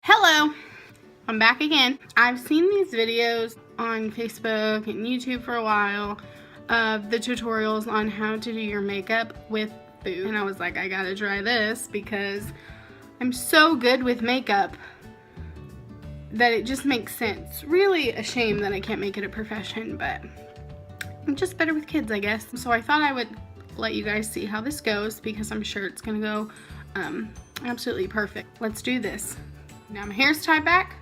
Hello, I'm back again. I've seen these videos on Facebook and YouTube for a while of the tutorials on how to do your makeup with food. And I was like, I gotta try this because I'm so good with makeup that it just makes sense. Really a shame that I can't make it a profession, but I'm just better with kids, I guess. So I thought I would let you guys see how this goes because I'm sure it's gonna go absolutely perfect. Let's do this. Now my hair's tied back,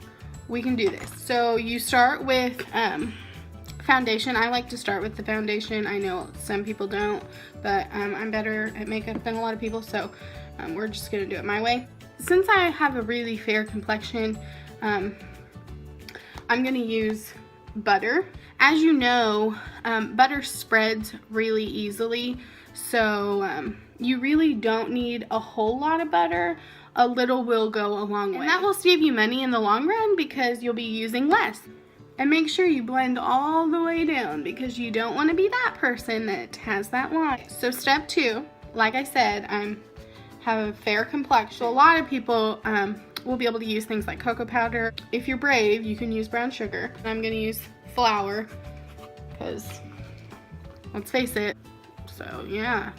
we can do this. So you start with foundation. I like to start with the foundation. I know some people don't, but I'm better at makeup than a lot of people, so we're just gonna do it my way. Since I have a really fair complexion, I'm gonna use butter. As you know, butter spreads really easily, so you really don't need a whole lot of butter. A little will go a long way. And that will save you money in the long run because you'll be using less. And make sure you blend all the way down because you don't want to be that person that has that line. So step 2, like I said, I have a fair complexion. So a lot of people will be able to use things like cocoa powder. If you're brave, you can use brown sugar. I'm gonna use flour because let's face it. So yeah.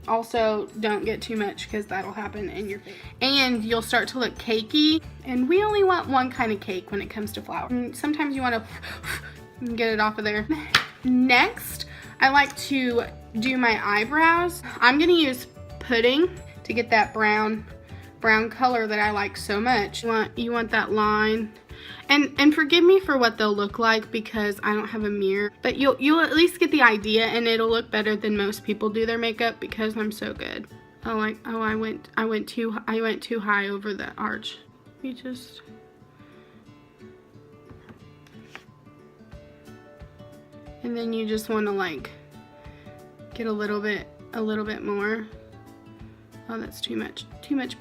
Also, don't get too much because that'll happen in your face. And you'll start to look cakey. And we only want one kind of cake when it comes to flour. And sometimes you want to get it off of there. Next, I like to do my eyebrows. I'm going to use pudding to get that brown color that I like so much. You want that line. And forgive me for what they'll look like because I don't have a mirror, but you'll at least get the idea, and it'll look better than most people do their makeup because I'm so good. I went too high over the arch. You just and then you just want to like get a little bit more. Oh, that's too much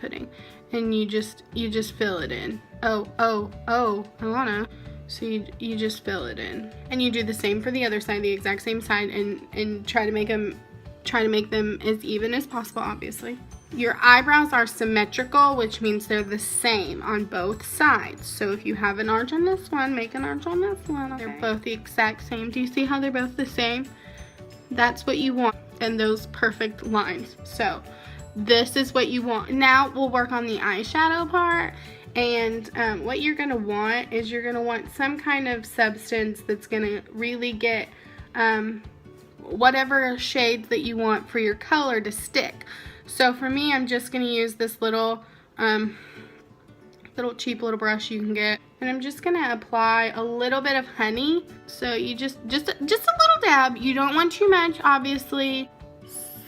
pudding. And you just fill it in. Oh, Alana. So you just fill it in. And you do the same for the other side, the exact same side, and try to make them as even as possible, obviously. Your eyebrows are symmetrical, which means they're the same on both sides. So if you have an arch on this one, make an arch on this one. Okay. They're both the exact same. Do you see how they're both the same? That's what you want, and those perfect lines. So this is what you want. Now we'll work on the eyeshadow part, and what you're gonna want is you're gonna want some kind of substance that's gonna really get whatever shade that you want for your color to stick. So for me, I'm just gonna use this little cheap little brush you can get, and I'm just gonna apply a little bit of honey. So you just a little dab. You don't want too much, obviously.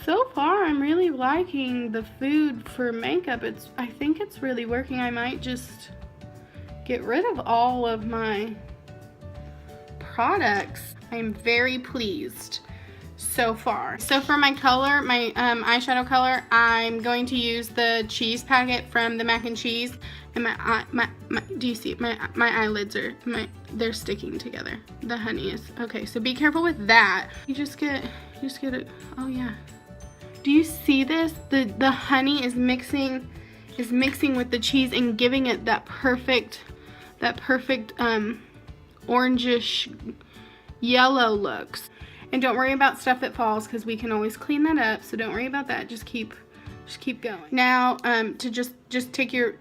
So far, I'm really liking the food for makeup. I think it's really working. I might just get rid of all of my products. I'm very pleased so far. So for my color, my eyeshadow color, I'm going to use the cheese packet from the mac and cheese. And do you see it? My eyelids they're sticking together. The honey is. Okay, so be careful with that. You just get it. Oh yeah. Do you see this? The honey is mixing with the cheese and giving it that perfect orangish yellow looks. And don't worry about stuff that falls because we can always clean that up. So don't worry about that. Just keep going. Now to just take your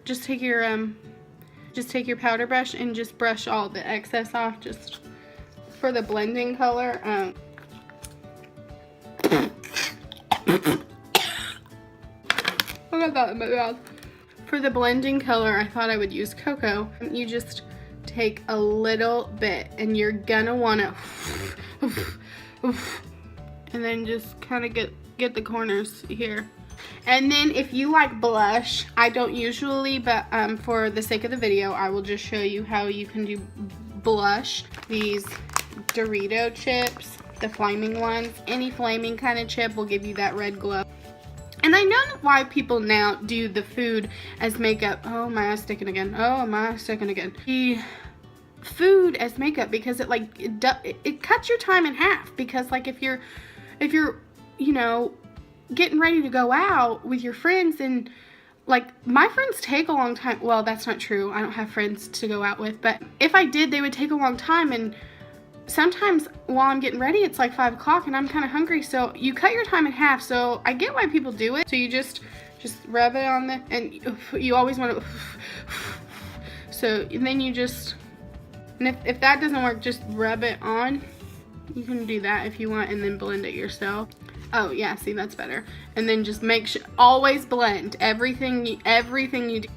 powder brush and just brush all the excess off just for the blending color. I got that in my mouth. For the blending color, I thought I would use cocoa. You just take a little bit and you're gonna wanna and then just kind of get the corners here. And then if you like blush, I don't usually, but for the sake of the video, I will just show you how you can do blush. These Dorito chips, the flaming ones, any flaming kind of chip will give you that red glow. And I know why people now do the food as makeup. Oh, my eye's sticking again. Oh, my eye's sticking again. The food as makeup because it cuts your time in half. Because like if you're you know, getting ready to go out with your friends and like, my friends take a long time. Well, that's not true. I don't have friends to go out with, but if I did, they would take a long time, and sometimes while I'm getting ready, it's like 5 o'clock and I'm kind of hungry, so you cut your time in half. So I get why people do it. So you just rub it on the, and you always want to, so, and then you just, and if that doesn't work, just rub it on. You can do that if you want, and then blend it yourself. Oh yeah, see, that's better. And then just make sure, always blend everything you do.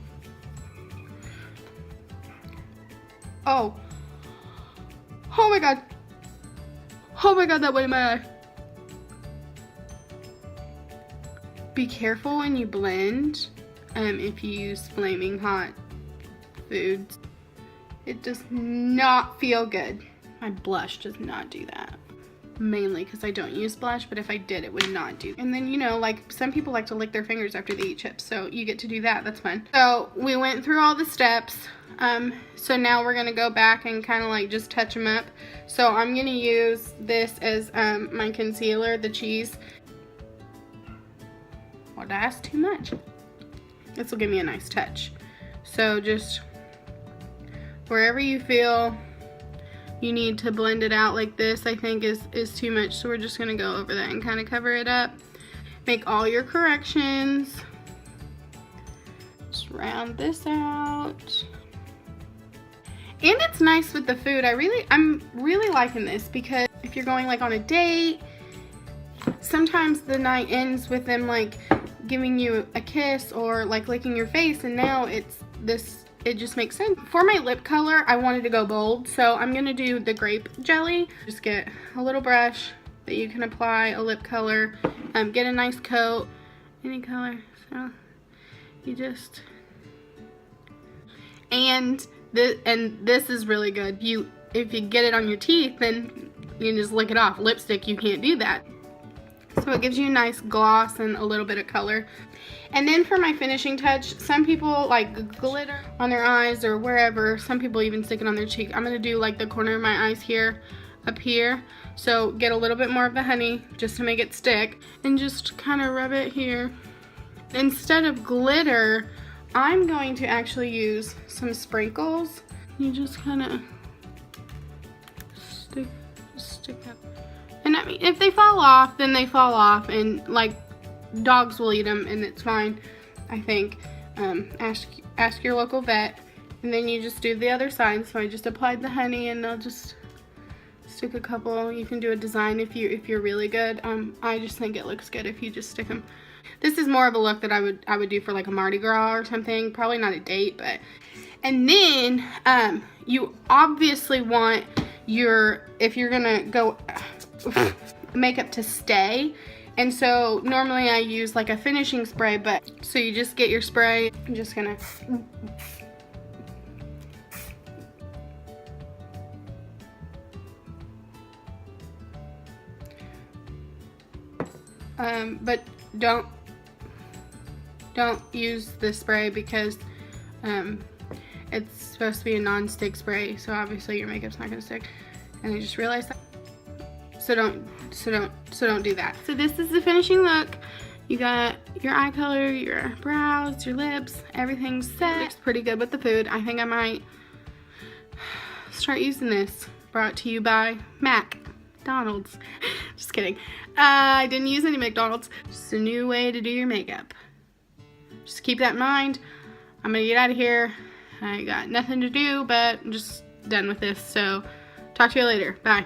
Oh my god. Oh my god, that went in my eye. Be careful when you blend, if you use flaming hot foods. It does not feel good. My blush does not do that. Mainly because I don't use blush, but if I did, it would not do. And then, you know, like some people like to lick their fingers after they eat chips, so you get to do that. That's fun. So we went through all the steps. So now we're gonna go back and kind of like just touch them up. So I'm gonna use this as my concealer, the cheese. Well, that's too much. This will give me a nice touch. So just wherever you feel you need to blend it out, like this, I think is too much. So we're just gonna go over that and kind of cover it up. Make all your corrections. Just round this out. And it's nice with the food. I'm really liking this, because if you're going like on a date, sometimes the night ends with them like giving you a kiss or like licking your face, and now it's this, it just makes sense. For my lip color, I wanted to go bold, so I'm gonna do the grape jelly. Just get a little brush that you can apply a lip color, get a nice coat, any color. So you just, and this is really good. If you get it on your teeth, then you can just lick it off. Lipstick, you can't do that. So it gives you a nice gloss and a little bit of color. And then for my finishing touch, some people like glitter on their eyes or wherever. Some people even stick it on their cheek. I'm gonna do like the corner of my eyes here, up here. So get a little bit more of the honey just to make it stick, and just kind of rub it here. Instead of glitter, I'm going to actually use some sprinkles. You just kind of stick up. And I mean, if they fall off, then they fall off, and like dogs will eat them, and it's fine, I think. Ask your local vet, and then you just do the other side. So I just applied the honey, and I'll just stick a couple. You can do a design if you're really good. I just think it looks good if you just stick them. This is more of a look that I would do for like a Mardi Gras or something. Probably not a date, but. And then you obviously want if you're gonna go makeup to stay. And so normally I use like a finishing spray, but so you just get your spray. I'm just gonna but don't use this spray, because it's supposed to be a non-stick spray, so obviously your makeup's not gonna stick. And I just realized that. So don't do that. So this is the finishing look. You got your eye color, your brows, your lips, everything's set. Looks pretty good with the food. I think I might start using this. Brought to you by McDonald's. Just kidding. I didn't use any McDonald's. Just a new way to do your makeup. Just keep that in mind. I'm gonna get out of here. I got nothing to do, but I'm just done with this. So talk to you later. Bye.